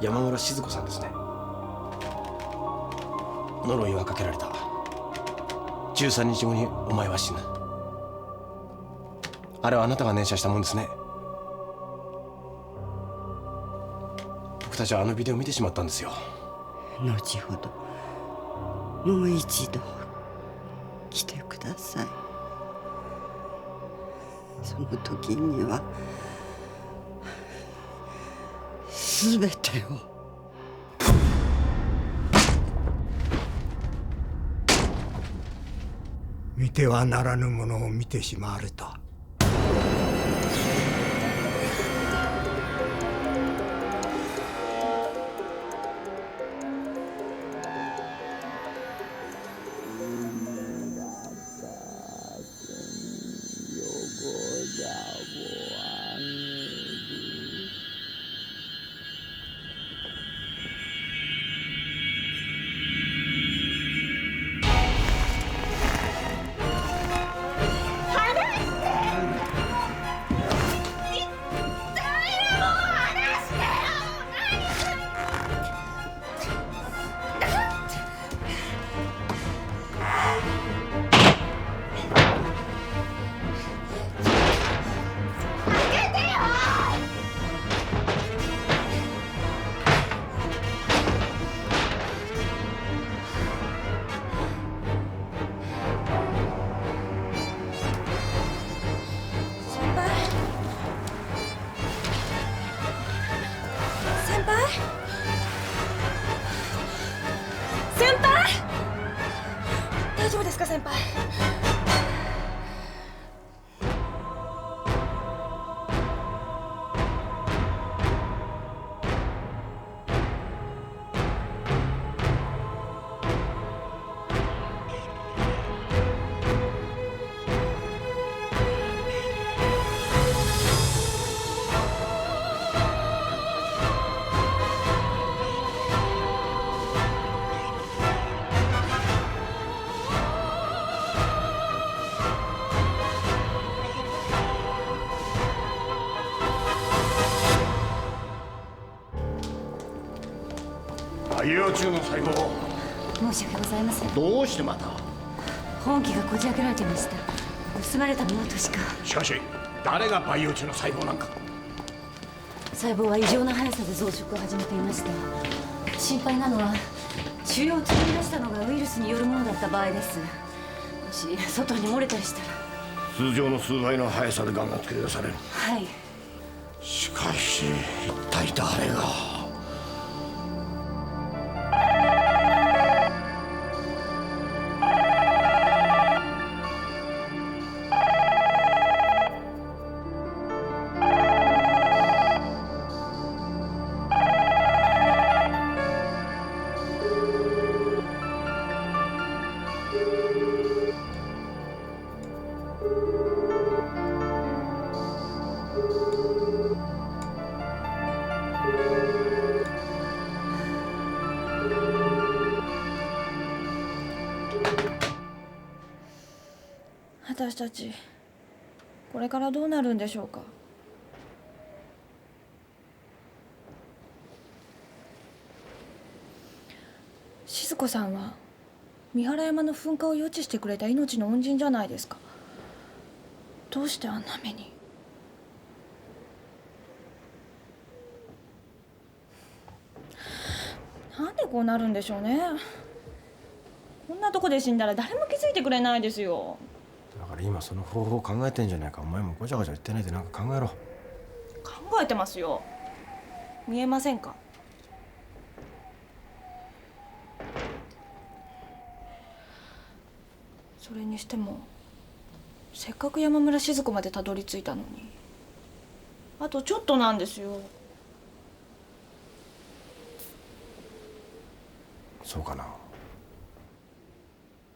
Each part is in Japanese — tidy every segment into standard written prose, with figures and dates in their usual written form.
山村静子さんですね。呪いはかけられた。13日後にお前は死ぬ。あれはあなたが念写したもんですね。僕たちはあのビデオを見てしまったんですよ。後ほどもう一度来てください。その時には全てを。見てはならぬものを見てしまわれた。大丈夫ですか先輩。培養中の細胞。申し訳ございません。どうしてまた。本気がこじ開けられてました。盗まれたものとしか。しかし誰が培養中の細胞なんか。細胞は異常な速さで増殖を始めていました。心配なのは腫瘍を作り出したのがウイルスによるものだった場合です。もし外に漏れたりしたら。通常の数倍の速さで癌が作り出される。はい。しかし一体誰が。私たちこれからどうなるんでしょうか。静子さんは三原山の噴火を予知してくれた命の恩人じゃないですか。どうしてあんな目に。なんでこうなるんでしょうね。こんなとこで死んだら誰も気づいてくれないですよ。だから今その方法を考えてんじゃないか。お前もごちゃごちゃ言ってないでなんか考えろ。考えてますよ。見えませんか。それにしてもせっかく山村静子までたどり着いたのにあとちょっとなんですよ。そうかな。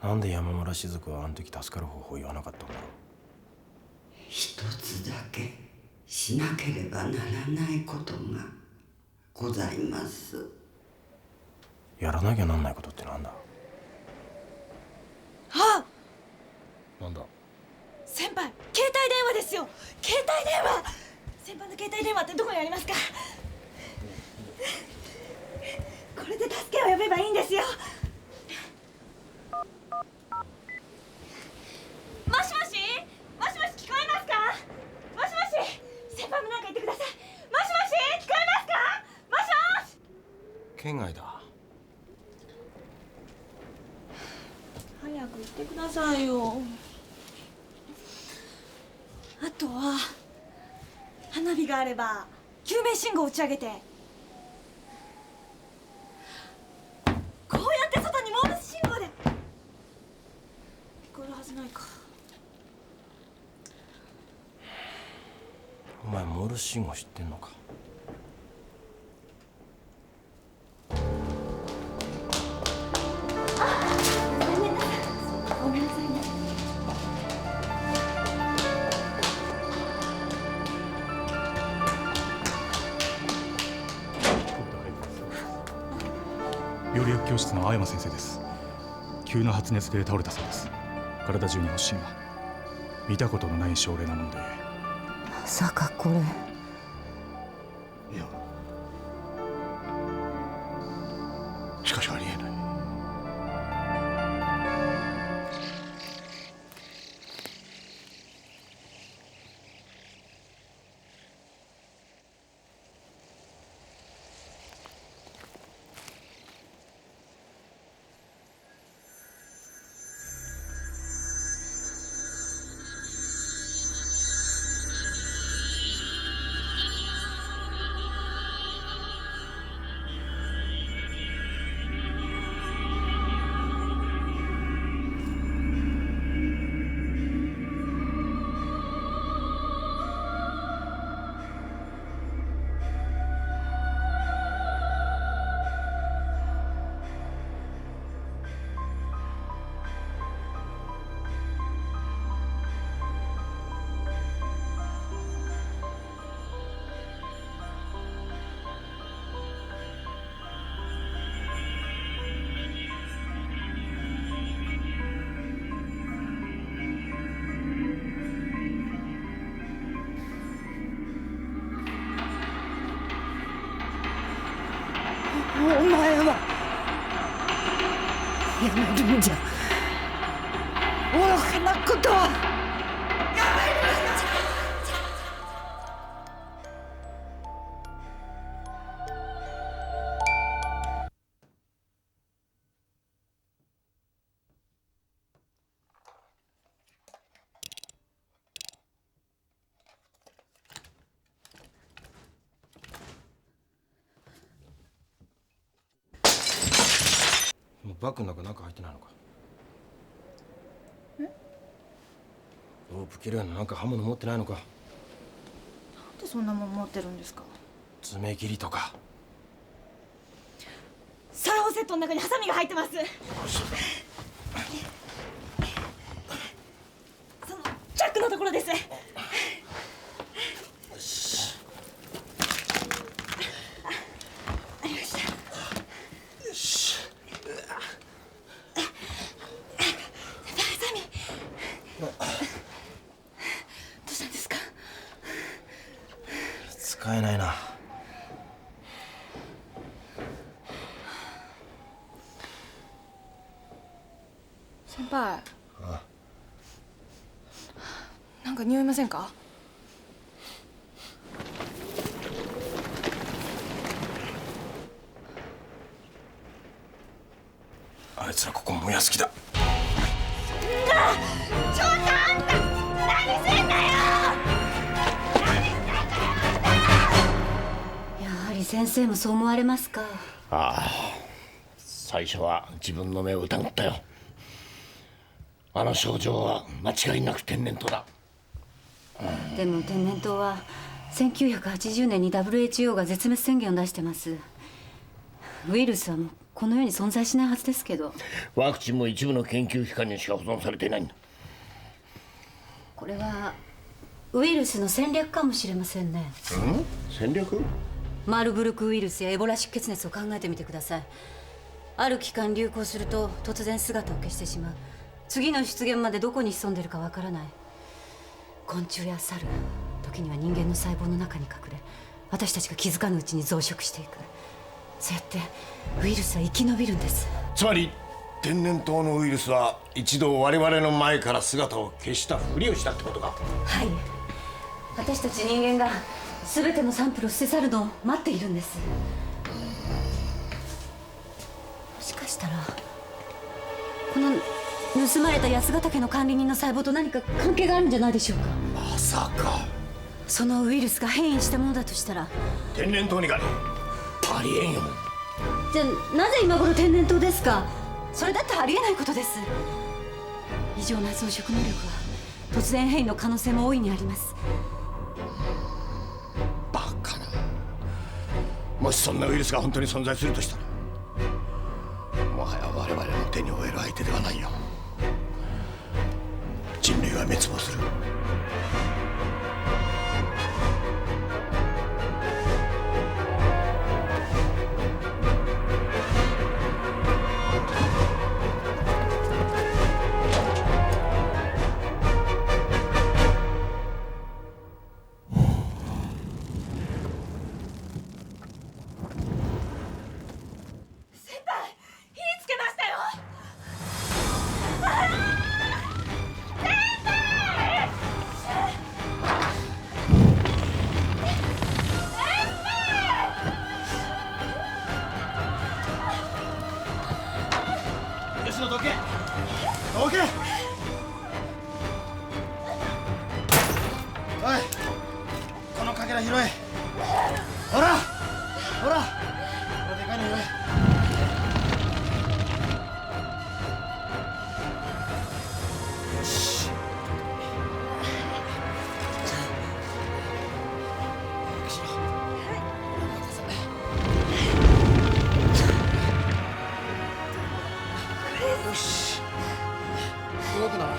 なんで山村静子はあの時助かる方法を言わなかったんだろう。一つだけしなければならないことがございます。やらなきゃなんないことってなんだ。あ、なんだ。先輩、携帯電話ですよ。携帯電話。先輩の携帯電話ってどこにありますか。べばいいんですよ。もしもし、もしもし、聞こえますか？もしもし、先輩もなんか言ってください。もしもし、聞こえますか？もしもし。県外だ。早く言ってくださいよ。あとは花火があれば救命信号を打ち上げて、こうやって外にモールス信号で聞こえるはずないか。お前モールス信号知ってんのか？ごめんなさいね。料理学教室の青山先生です。急な発熱で倒れたそうです。体中に発疹が。見たことのない症例なもんで。まさかこれ。いや、しかしありえない。お前はやめるんじゃ。愚かなことはやめるんじゃ。バッグの中なんか入ってないのか？ロープ切るようななんか刃物持ってないのか？なんでそんなもん持ってるんですか？爪切りとか。サロンセットの中にハサミが入ってます。そのチャックのところです。ありました。よし。ハサミ。どうしたんですか？使えないな。先輩。ああ、なんか匂いませんか？あいつらここ燃やす気だ。ちょっとあんた何すんだよ！やはり先生もそう思われますか？ああ、最初は自分の目を疑ったよ。あの症状は間違いなく天然痘だ。でも天然痘は1980年に WHO が絶滅宣言を出してます。ウイルスはもうこの世に存在しないはずですけど。ワクチンも一部の研究機関にしか保存されていないんだ。これはウイルスの戦略かもしれませんね。戦略？マルブルクウイルスやエボラ出血熱を考えてみてください。ある期間流行すると突然姿を消してしまう。次の出現までどこに潜んでるかわからない。昆虫や猿、時には人間の細胞の中に隠れ、私たちが気づかぬうちに増殖していく。そうやってウイルスは生き延びるんです。つまり天然痘のウイルスは一度我々の前から姿を消したふりをしたってことか。はい、私たち人間が全てのサンプルを捨て去るのを待っているんです。もしかしたらこの盗まれた八ヶ岳の管理人の細胞と何か関係があるんじゃないでしょうか。まさかそのウイルスが変異したものだとしたら。天然痘にかね、ありえんよ。じゃあなぜ今頃天然痘ですか。それだってありえないことです。異常な増殖能力は突然変異の可能性も大いにあります。バカな。もしそんなウイルスが本当に存在するとしたら、もはや我々の手に負える相手ではないよ。人類は滅亡する。吉野どけどけ。おい、このかけら拾え。ほらほら、これでかいの拾え。よし。早くしろ。よし。動くな。動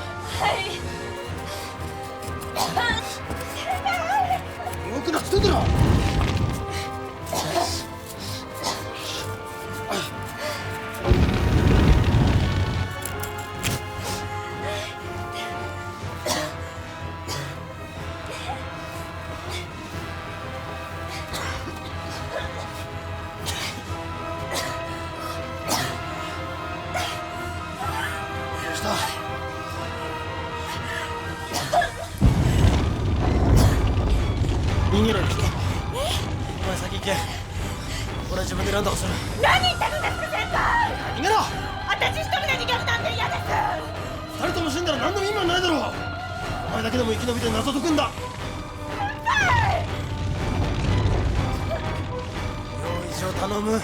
くなっつってんだろ。逃げろよ。お前先行け。俺は自分で何とかする。何言ってるんですか先輩。逃げろ。私一人で逃げるなんて嫌です。二人とも死んだら何の意味もないだろう。お前だけでも生き延びて謎解くんだ。用意書頼む。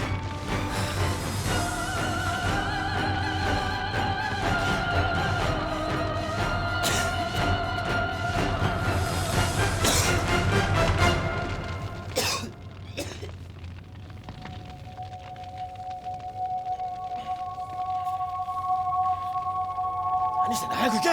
何してんだ、早く行け。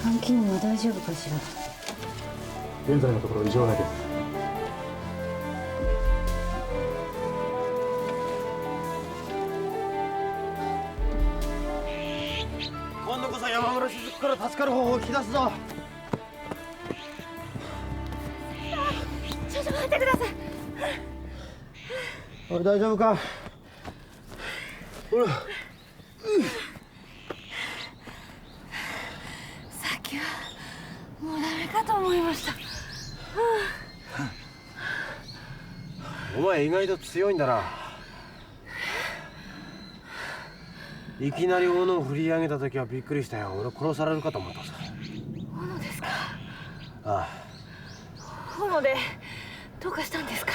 肝機能は大丈夫かしら。現在のところ異常ないです。今度こそ山村雫から助かる方法を引き出すぞ。ちょっと待ってください。俺大丈夫か。ほら。さっきはもうダメかと思いました。お前意外と強いんだな。いきなり斧を振り上げた時はびっくりしたよ。俺殺されるかと思ったさ。斧ですか？あ斧でどうかしたんですか？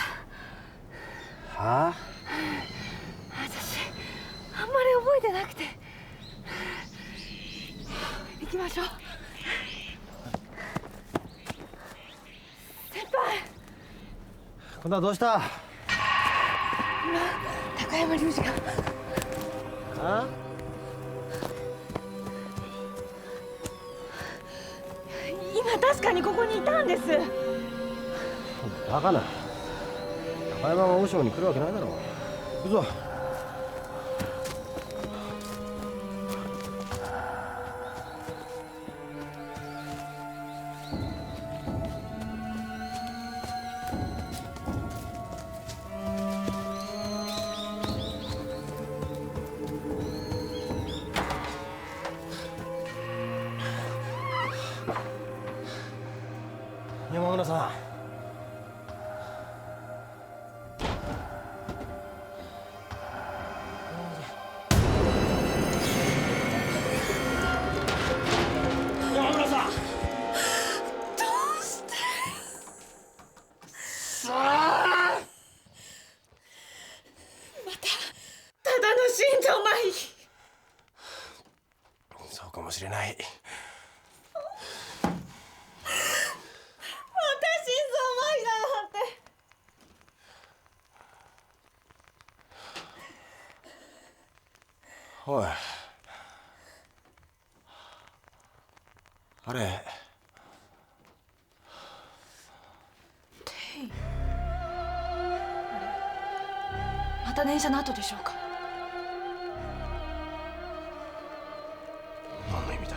あ。はあ？私あんまり覚えてなくて。行きましょう。先輩。今度はどうした？今高山隆二が。あ？今確かにここにいたんです。バカな。高山が和尚に来るわけないだろう。行くぞ。山村さん。山村さん。どうして？さあ。またただの心臓麻痺。そうかもしれない。おい、あれまた電車の後でしょうか？何の意味だ？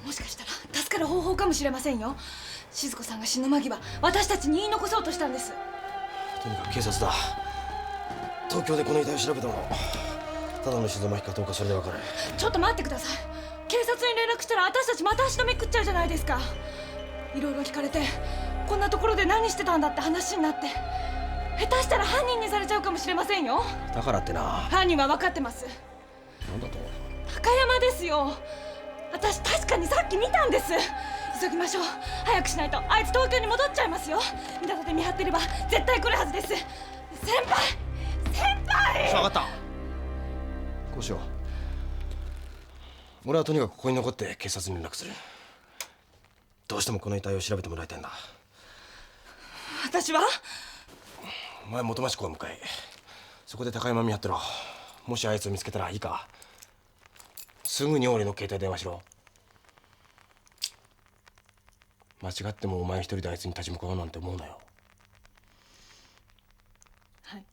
もしかしたら助かる方法かもしれませんよ。静子さんが死ぬ間際、私たちに言い残そうとしたんです。とにかく警察だ。東京でこの遺体を調べたもの。ただの静まひかどうかそれでわかる。ちょっと待ってください。警察に連絡したら私たちまた足止め食っちゃうじゃないですか。いろいろ聞かれて、こんなところで何してたんだって話になって、下手したら犯人にされちゃうかもしれませんよ。だからってな。犯人は分かってます。なんだと？高山ですよ。私確かにさっき見たんです。急ぎましょう。早くしないとあいつ東京に戻っちゃいますよ。見立てで見張ってれば絶対来るはずです。先輩、先輩。分かった。こうしよう。俺はとにかくここに残って警察に連絡する。どうしてもこの遺体を調べてもらいたいんだ。私は？お前元町港へ向かい、そこで高山見張ってろ。もしあいつを見つけたらいいか、すぐに俺の携帯電話しろ。間違ってもお前一人であいつに立ち向かおうなんて思うなよ。はい。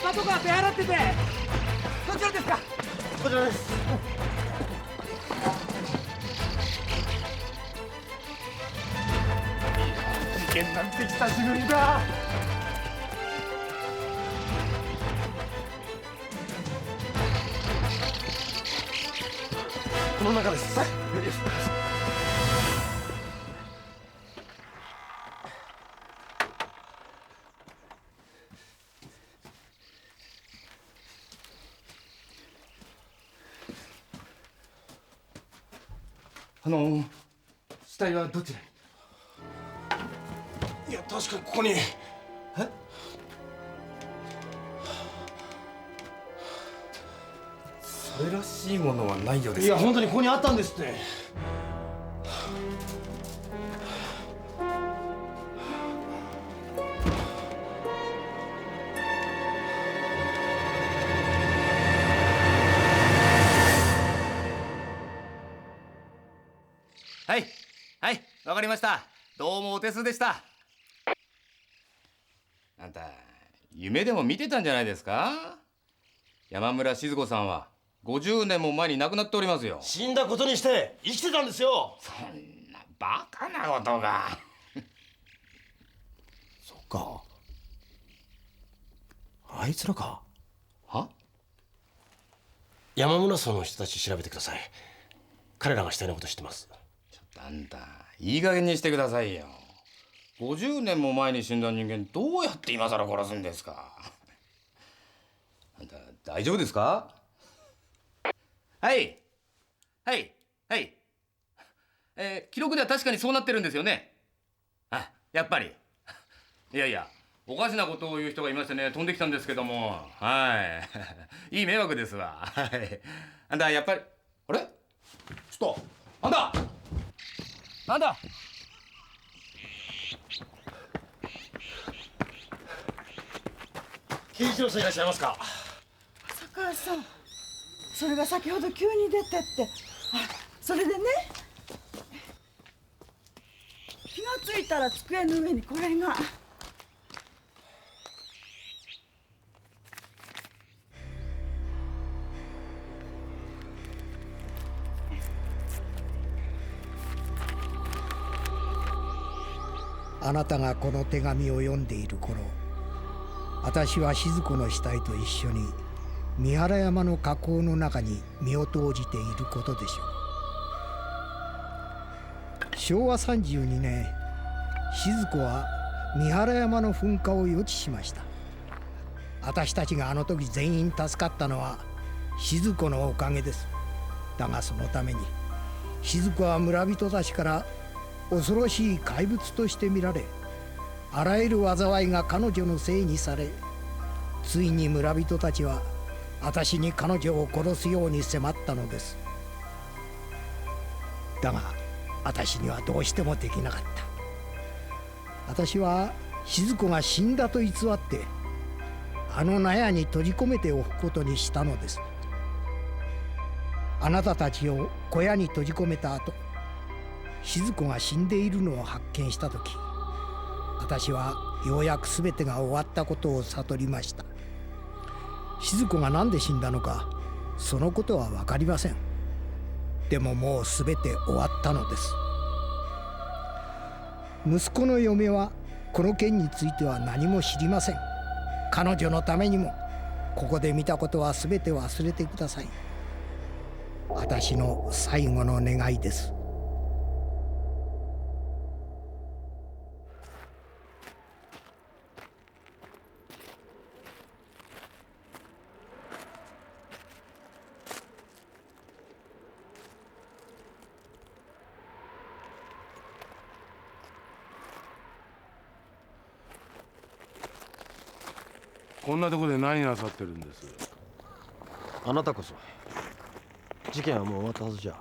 パトカー出払ってて、どちらですか？こちらです。事件なんて久しぶりだ。この中です。死体はどちらに？いや確かここに。それらしいものはないようです。いや本当にここにあったんですって。はいはい、わかりました。どうもお手数でした。あんた夢でも見てたんじゃないですか？山村静子さんは50年も前に亡くなっておりますよ。死んだことにして生きてたんですよ。そんなバカなことが。そっか、あいつらか。は？山村荘の人たち調べてください。彼らが死体のこと知ってます。ちょっとあんたいい加減にしてくださいよ。50年も前に死んだ人間どうやって今更殺すんですか？あんた大丈夫ですか？はいはいはい、記録では確かにそうなってるんですよね。あ、やっぱり。いやいや、おかしなことを言う人がいましてね、飛んできたんですけども、はいいい迷惑ですわ。はい、あんたやっぱり、あれちょっとあんたなんだ。慶一郎さんいらっしゃいますか？坂井さん、それが先ほど急に出てって、それでね、気がついたら机の上にこれが。あなたがこの手紙を読んでいる頃、私は静子の死体と一緒に三原山の河口の中に身を投じていることでしょう。昭和32年、静子は三原山の噴火を予知しました。私たちがあの時全員助かったのは静子のおかげです。だがそのために静子は村人たちから恐ろしい怪物として見られ、あらゆる災いが彼女のせいにされ、ついに村人たちは私に彼女を殺すように迫ったのです。だが私にはどうしてもできなかった。私は静子が死んだと偽ってあの納屋に閉じ込めておくことにしたのです。あなたたちを小屋に閉じ込めた後、静子が死んでいるのを発見したとき、私はようやく全てが終わったことを悟りました。静子が何で死んだのか、そのことは分かりません。でももう全て終わったのです。息子の嫁はこの件については何も知りません。彼女のためにもここで見たことは全て忘れてください。私の最後の願いです。こんなとこで何なさってるんです？あなたこそ事件はもう終わったはずじゃ。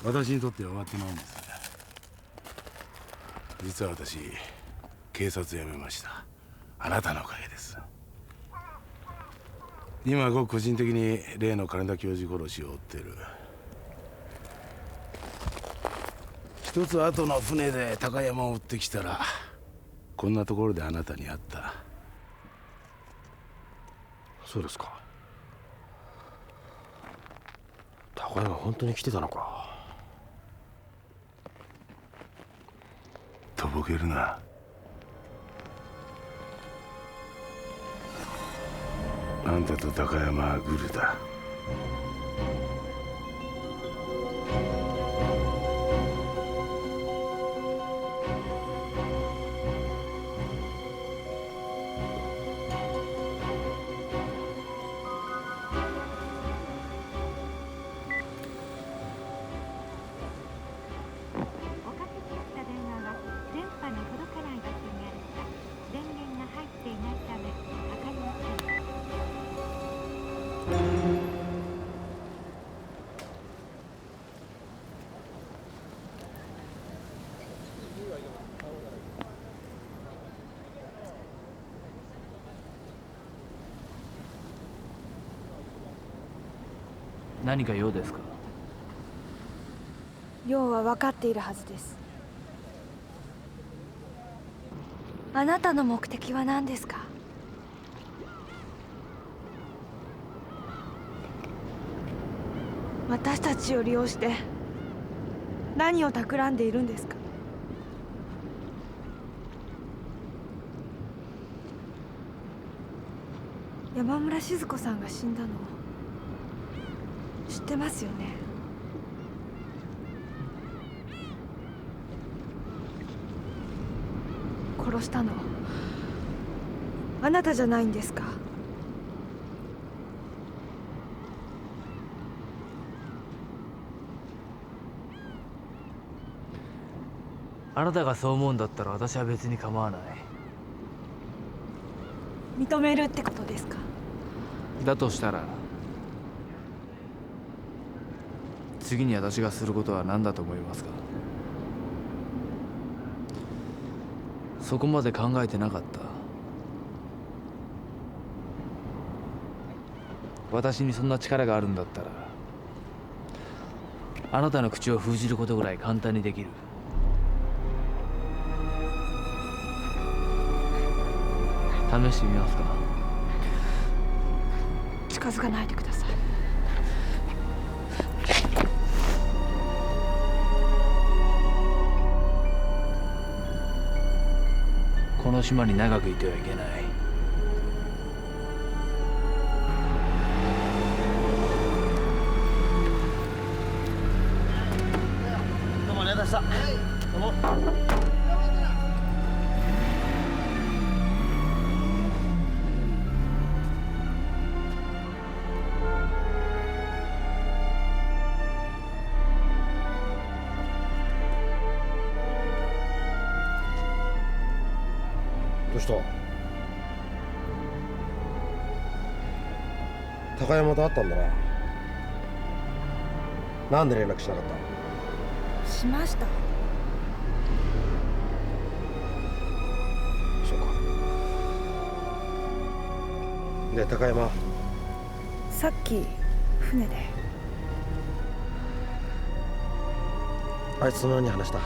私にとっては終わってないんです。実は私警察辞めました。あなたのおかげです。今ごく個人的に例の金田教授殺しを追ってる。一つ後の船で高山を追ってきたらこんなところであなたに会った。そうですか。高山本当に来てたのか。とぼけるな。あんたと高山はグルだ。何か用ですか？用は分かっているはずです。あなたの目的は何ですか？私たちを利用して何を企んでいるんですか？山村静子さんが死んだの知ってますよね？殺したのあなたじゃないんですか？あなたがそう思うんだったら私は別に構わない。認めるってことですか？だとしたら次に私がすることは何だと思いますか？そこまで考えてなかった。私にそんな力があるんだったらあなたの口を封じることぐらい簡単にできる。試してみますか？近づかないでください。この島に長くいてはいけない。どうもありがとうございました。どうも。どうした？高山と会ったんだな。なんで連絡しなかった？しました。そうか。で高山、さっき船であいつと何話した？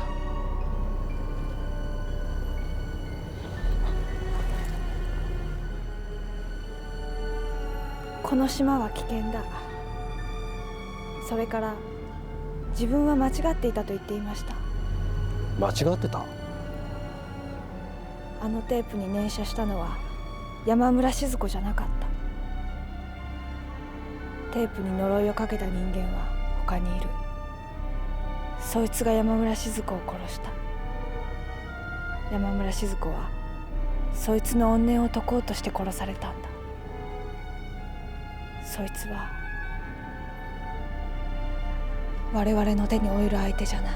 この島は危険だ、それから自分は間違っていたと言っていました。間違ってた？あのテープに念写したのは山村静子じゃなかった。テープに呪いをかけた人間は他にいる。そいつが山村静子を殺した。山村静子はそいつの怨念を解こうとして殺されたんだ。そいつは我々の手に負える相手じゃない。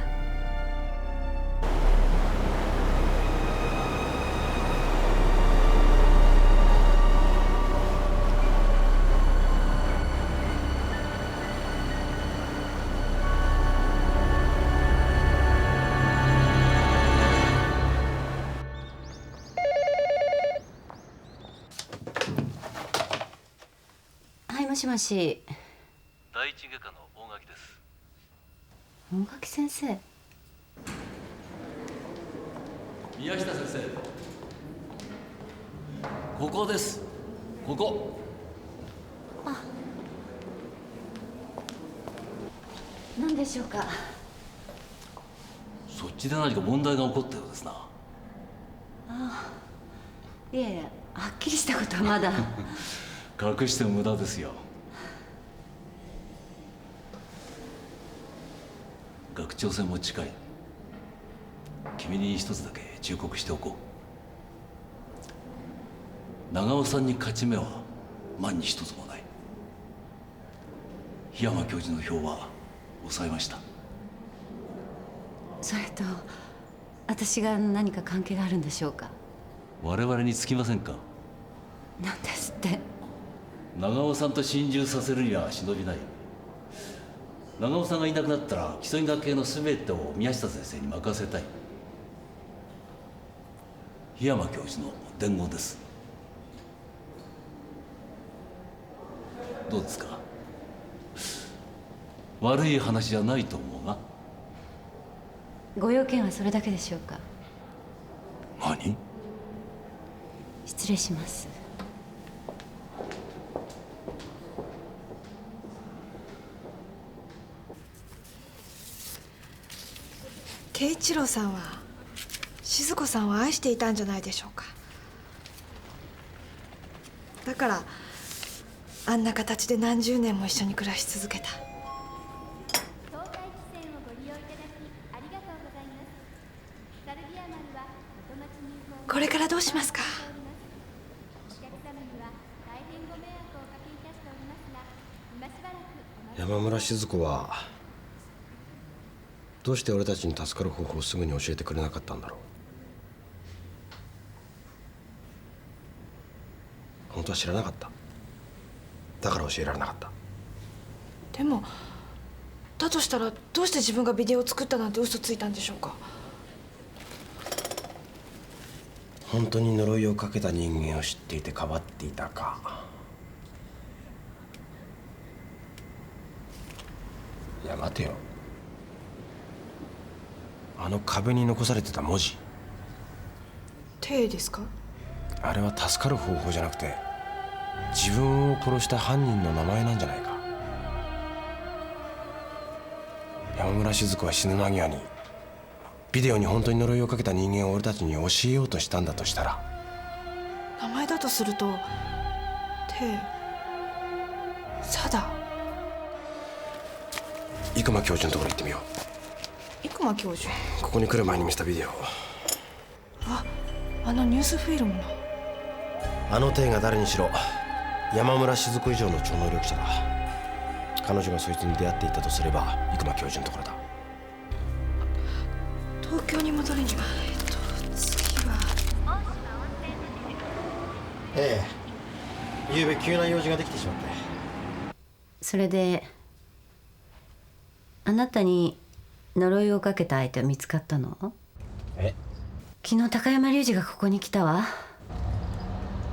もしもし。第一外科の大垣です。大垣先生。宮下先生。ここです。ここ。あ。何でしょうか。そっちで何か問題が起こったようですな。ああ。いやいや、はっきりしたことはまだ。隠しても無駄ですよ。学長選も近い。君に一つだけ忠告しておこう。長尾さんに勝ち目は万に一つもない。檜山教授の票は抑えました。それと私が何か関係があるんでしょうか。我々につきませんか。なんですって。長尾さんと心中させるには忍びない。長尾さんがいなくなったら基礎医学系の全てを宮下先生に任せたい。檜山教授の伝言です。どうですか。悪い話じゃないと思うが。ご用件はそれだけでしょうか？何？失礼します。慶一郎さんは静子さんを愛していたんじゃないでしょうか。だからあんな形で何十年も一緒に暮らし続けた。これからどうしますか？山村静子はどうして俺たちに助かる方法をすぐに教えてくれなかったんだろう。本当は知らなかった。だから教えられなかった。でもだとしたらどうして自分がビデオを作ったなんて嘘ついたんでしょうか？本当に呪いをかけた人間を知っていてかばっていたか。いや待てよ、あの壁に残されてた文字、手ですか？あれは助かる方法じゃなくて自分を殺した犯人の名前なんじゃないか。山村静子は死ぬ間際にビデオに本当に呪いをかけた人間を俺たちに教えようとしたんだとしたら、名前だとすると手サダ。生駒教授のところ行ってみよう。生駒教授？ここに来る前に見せたビデオ。あのニュースフィルムの。あの手が誰にしろ山村静子以上の超能力者だ。彼女がそいつに出会っていたとすれば生駒教授のところだ。東京に戻るには次は。ええ、ゆうべ急な用事ができてしまって。それであなたに呪いをかけた相手は見つかったの？え？昨日高山隆二がここに来たわ。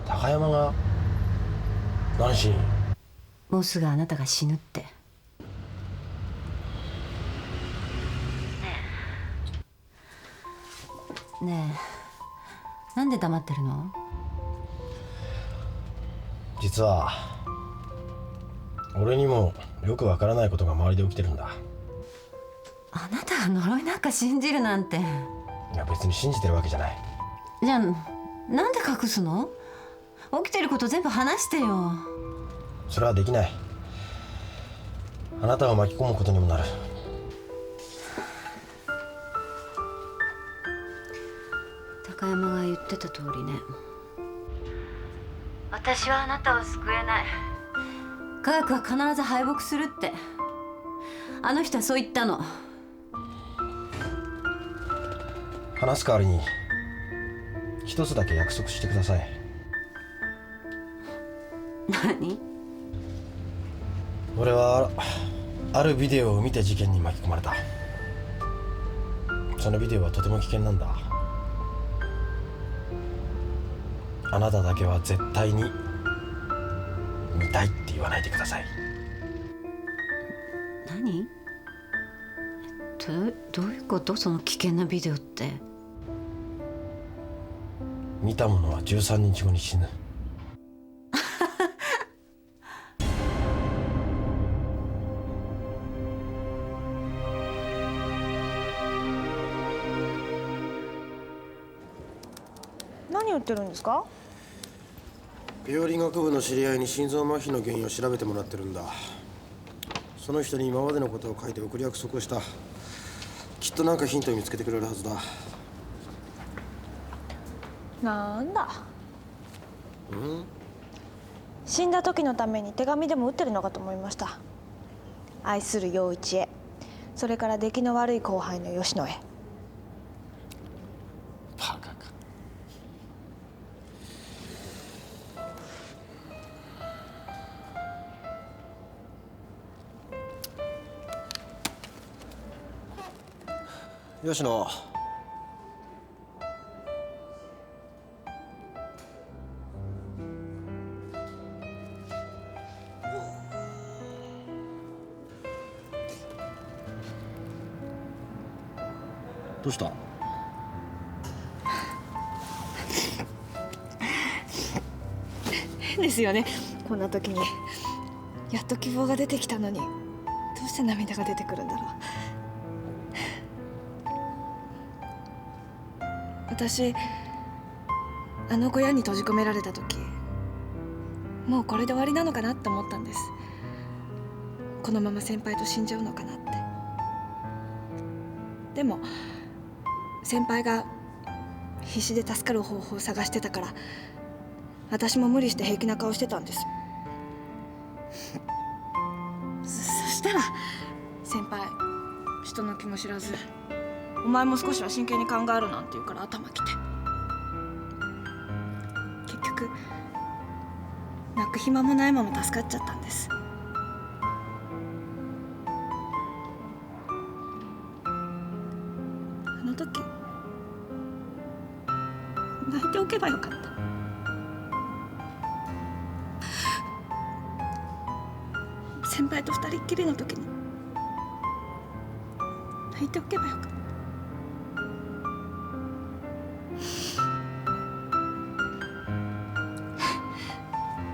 高山が何しに？もうすぐあなたが死ぬって。ねえ、なんで黙ってるの？実は俺にもよくわからないことが周りで起きてるんだ。あなたが呪いなんか信じるなんて。いや別に信じてるわけじゃない。じゃあなんで隠すの？起きてること全部話してよ。それはできない。あなたを巻き込むことにもなる。高山が言ってた通りね。私はあなたを救えない。科学は必ず敗北するって。あの人はそう言ったの。話す代わりに一つだけ約束してください。何？俺はあるビデオを見て事件に巻き込まれた。そのビデオはとても危険なんだ。あなただけは絶対に見たいって言わないでください。何？どういうこと？その危険なビデオって。見た者は13日後に死ぬ。何言ってるんですか？病理学部の知り合いに心臓麻痺の原因を調べてもらってるんだ。その人に今までのことを書いて送る約束をした。きっと何かヒントを見つけてくれるはずだ。なんだ。うん？死んだ時のために手紙でも打ってるのかと思いました。愛する陽一へ、それから出来の悪い後輩の吉野へ。バカか。吉野。どうした？変ですよね、こんな時に。やっと希望が出てきたのに、どうして涙が出てくるんだろう。私、あの小屋に閉じ込められた時、もうこれで終わりなのかなって思ったんです。このまま先輩と死んじゃうのかなって。でも先輩が必死で助かる方法を探してたから、私も無理して平気な顔してたんです。そしたら先輩、人の気も知らず、お前も少しは真剣に考えるなんて言うから頭きて、結局泣く暇もないまま助かっちゃったんです。あの時泣いておけばよかった。先輩と二人っきりの時に泣いておけばよかった。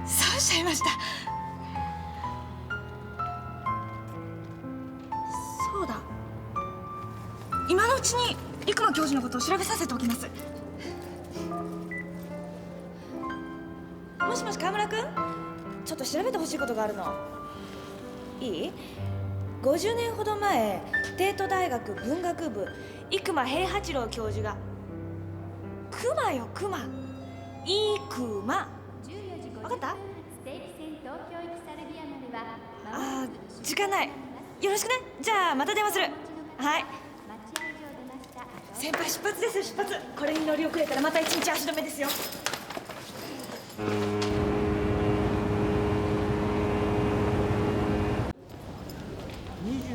そうしちゃいました。そうだ、今のうちに生間教授のことを調べさせておきます。もしもし川村君、ちょっと調べてほしいことがあるの。いい？50年ほど前、帝都大学文学部生間平八郎教授が、熊よ熊、生間、分かった？あー、時間ない。よろしくね。じゃあまた電話する。はい。先輩、出発です。出発。これに乗り遅れたらまた一日足止めですよ。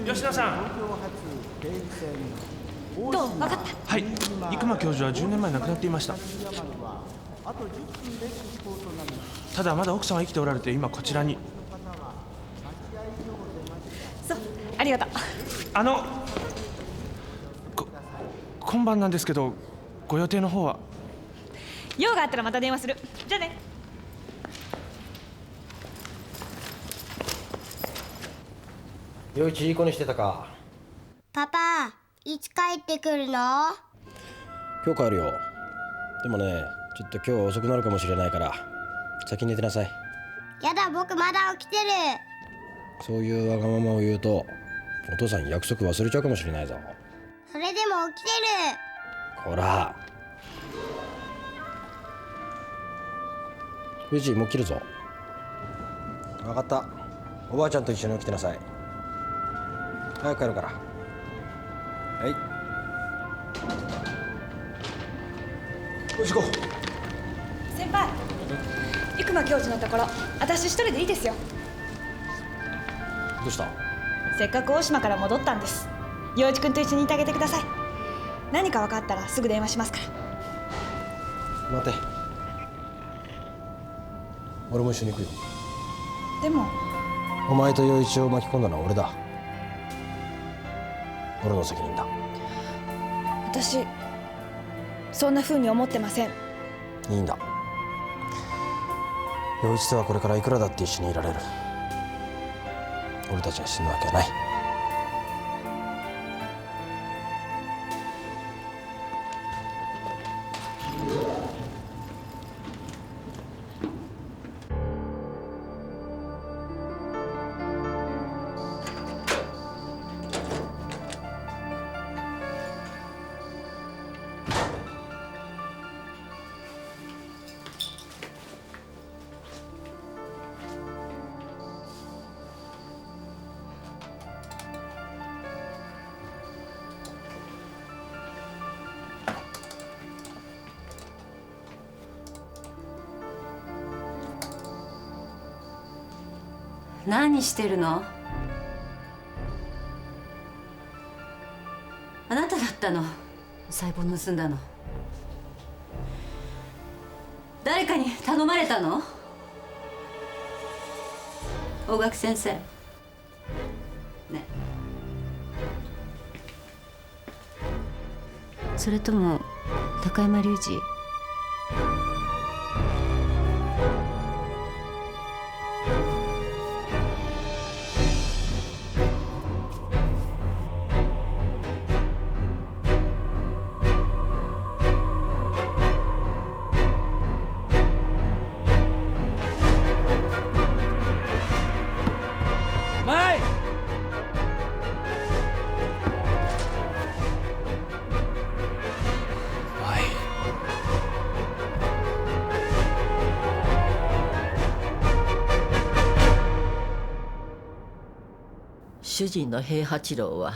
吉田さん。どう？分かった？はい。生間教授は10年前亡くなっていました。ただまだ奥さんは生きておられて、今こちらに。そう、ありがとう。今晩なんですけど、ご予定の方は？用があったらまた電話する。じゃあね。陽一、いい子にしてたか？パパ、いつ帰ってくるの？今日帰るよ。でもね、ちょっと今日は遅くなるかもしれないから、先に寝てなさい。やだ、僕まだ起きてる。そういうわがままを言うと、お父さん約束忘れちゃうかもしれないぞ。それでも起きてる。ほら。陽一、もう切るぞ。分かった。おばあちゃんと一緒に起きてなさい。早く帰るから。はい。よし行こう。先輩、生間教授のところ、私一人でいいですよ。どうした？せっかく大島から戻ったんです。陽一君と一緒にいてあげてください。何か分かったらすぐ電話しますから。待て。俺も一緒に行くよ。でもお前と陽一を巻き込んだのは俺だ。俺の責任だ。私、そんな風に思ってません。いいんだ。陽一とはこれからいくらだって一緒にいられる。俺たちが死ぬわけはない。何してるの？あなただったの、細胞盗んだの。誰かに頼まれたの？大垣先生ね。それとも高山隆二？主人の平八郎は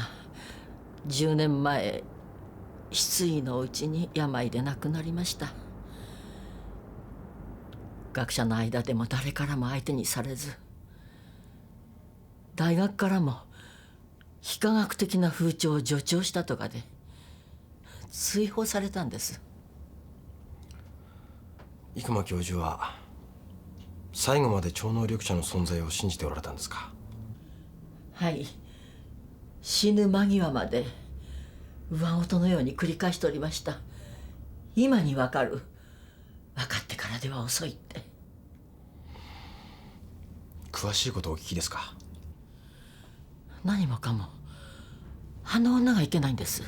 10年前失意のうちに病で亡くなりました。学者の間でも誰からも相手にされず、大学からも非科学的な風潮を助長したとかで追放されたんです。生間教授は最後まで超能力者の存在を信じておられたんですか？はい、死ぬ間際まで上音のように繰り返しておりました。今にわかる、分かってからでは遅いって。詳しいことをお聞きですか？何もかもあの女がいけないんです。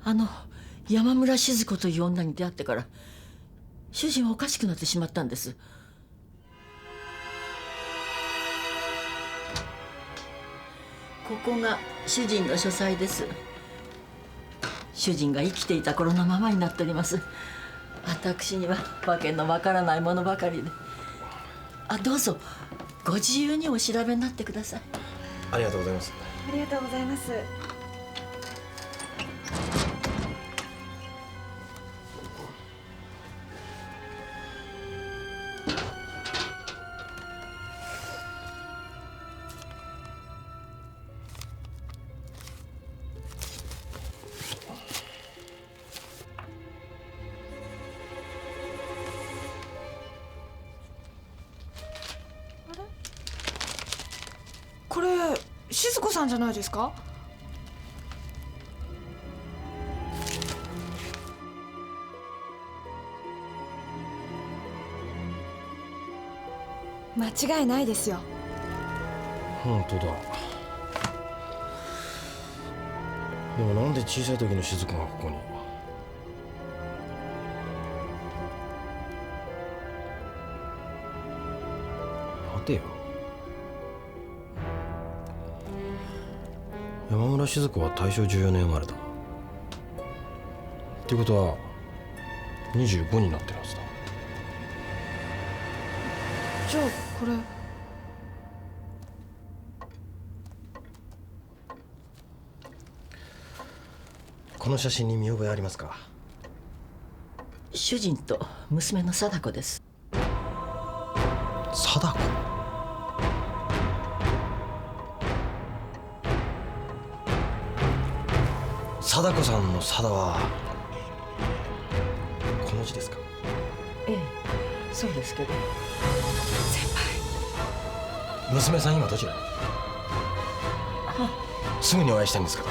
あの山村静子という女に出会ってから主人はおかしくなってしまったんです。ここが主人の書斎です。主人が生きていた頃のままになっております。私にはわけのわからないものばかりで。どうぞご自由にお調べになってください。ありがとうございます。ありがとうございます。これ静子さんじゃないですか？間違いないですよ。本当だ。でもなんで小さい時の静子がここに？待てよ。山村静子は大正14年生まれだ。っていうことは25になってるはずだ。じゃあこれこの写真に見覚えありますか？主人と娘の貞子です。貞子？貞子さんの貞はこの字ですか？ええ、そうですけど。先輩、娘さん今どちらに？すぐにお会いしたいんですけど。